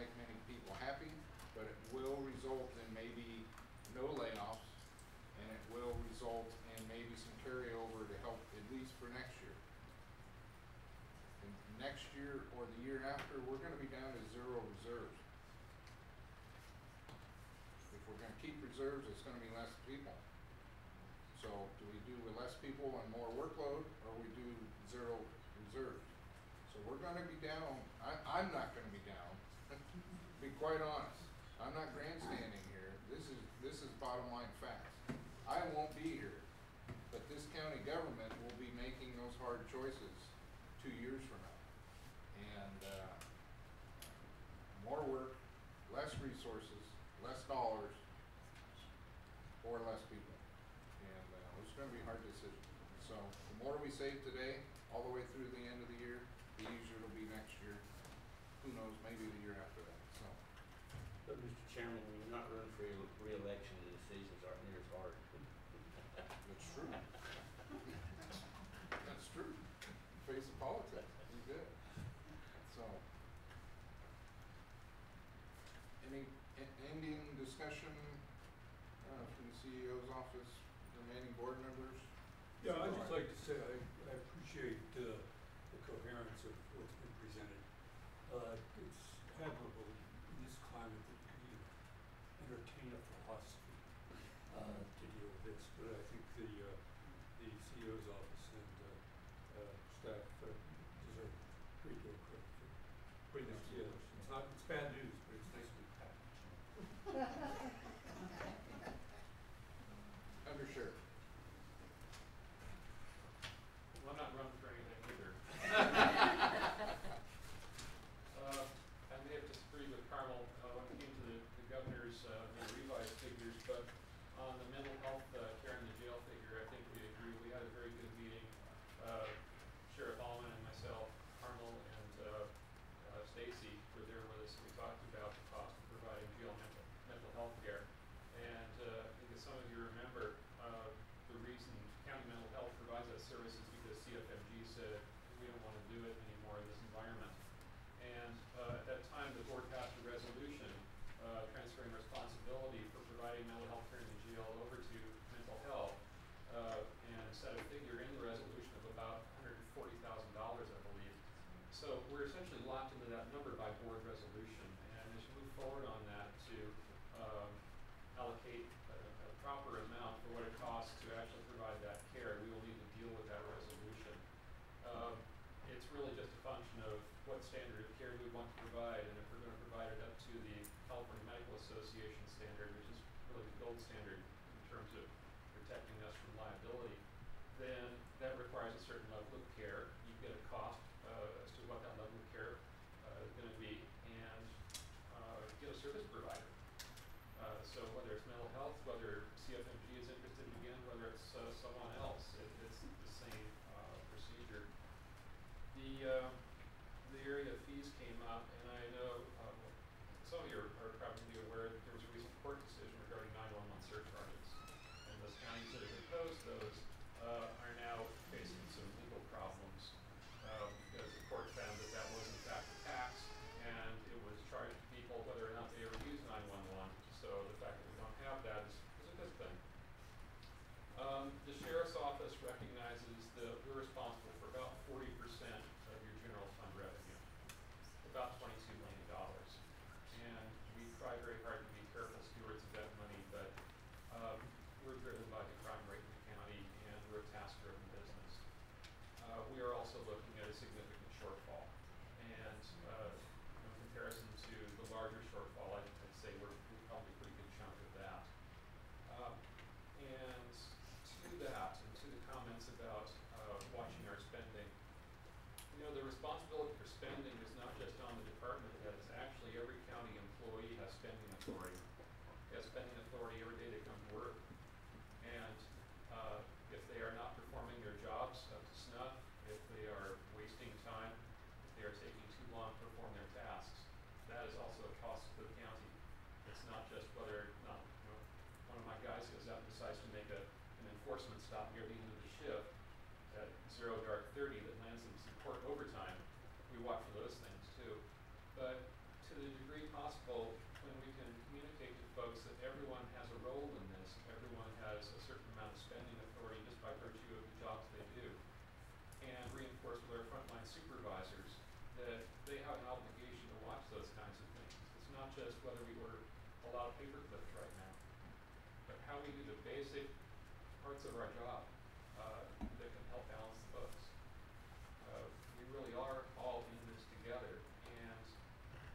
make many people happy, but it will result in maybe no layoffs, and it will result in maybe some carryover to help at least for next year. And next year or the year after, we're going to be down to 0 reserves. If we're going to keep reserves, it's going to be less people. So do we do with less people and more workload, or we do 0 reserves? So we're going to be down. I'm not going to be down. To be quite honest, I'm not grandstanding here. This is bottom line facts. I won't be here, but this county government will be making those hard choices 2 years from now. And more work, less resources, less dollars, or less people. And it's going to be a hard decision. So the more we save today, all the way through the end of the year, the easier it'll be next year. Who knows, maybe the year after that. So. But Mr. Chairman, when you're not running for re-election, the decisions aren't near as hard. That's true. That's true. Face of politics. You did. So, any ending discussion from the CEO's office, remaining board members? Yeah, I'd just like to say I appreciate the coherence of what's been presented. It's admirable in this climate that you can even entertain a philosophy to deal with this, but I think the CEO's office and staff deserve a great deal of credit for putting this together. It's bad news, but it's nicely packaged. Undersheriff. Well, I'm not running for anything either. I may have disagreed with Carmel when it came to the governor's revised figures, but on the mental health care in the jail figure, I think we agree. We had a very good meeting. Sheriff Allman and myself, Carmel and Stacy were there with us. We talked about the cost of providing jail mental health care. And I think as some of you remember, the reason county mental health provides that service is because CFMG said we don't want to do it anymore in this environment. And at that time, the board passed a resolution transferring responsibility for providing mental health care in the jail over to mental health, and set a figure in the resolution of about $140,000, I believe. So we're essentially locked into that number by board resolution. And as you move forward on that to allocate a proper amount for what it costs to actually provide that care, we will need to deal with that resolution. It's really just a function of what standard of care we want to provide, and if we're going to provide it up to the California Medical Association standard, which is really the gold standard in terms of protecting us from liability, then that requires a certain level of care. You get a cost as to what that level of care is going to be, and get a service provider. So whether it's mental health, whether CFMG is interested again, whether it's someone else, it's the same procedure. The area of fees came up, and I know some of you are probably aware that there was a recent court decision regarding 911 surcharges, and those counties that have imposed those are now facing some legal problems because the court found that that was in fact a tax, and it was charged to people whether or not they ever used 911. So the fact that we don't have that is a good thing. The sheriff's office recognizes that we're responsible for about 40% of your general fund revenue, about $22 million. And we try very hard to be careful stewards of that money, but we're driven by the crime rate in the county, and we're a task-driven business. We are also looking at a significant shortfall. And in comparison to the larger shortfall, I'd say we're probably a pretty good chunk of that. And to that, and to the comments about watching our spending, you know, the responsibility for spending is not just on the department heads. Actually, every county employee has spending authority. They have spending authority every day they come to work. And if they are not performing their jobs up to snuff, if they are wasting time, if they are taking too long to perform their tasks, that is also a cost to the county. It's not just whether or not, you know, one of my guys goes out and decides to make an enforcement stop near the end of the shift at 0 dark 30 that lands them some court overtime. We watch for those things too. But to the degree just whether we order a lot of paper clips right now, but how we do the basic parts of our job that can help balance the books. We really are all in this together, and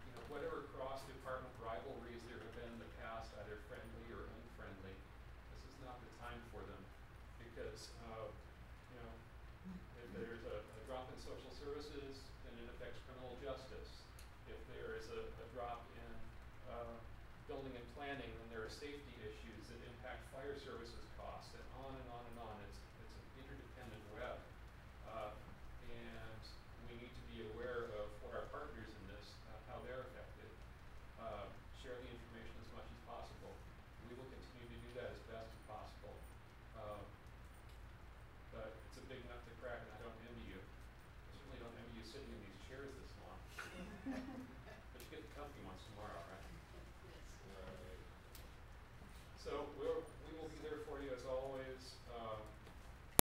you know, whatever cross-department rivalries there have been in the past, either friendly or unfriendly, this is not the time for them, because you know, if there's a drop in social services, then it affects criminal justice. If there is a drop in building and planning, then there are safety issues that impact fire services costs, and on and on and on. It's an interdependent web. And we need to be aware of what our partners in this, how they're affected. Share the information as much as possible. We will continue to do that as best as possible. But it's a big nut to crack, and I don't envy you. I certainly don't envy you sitting in the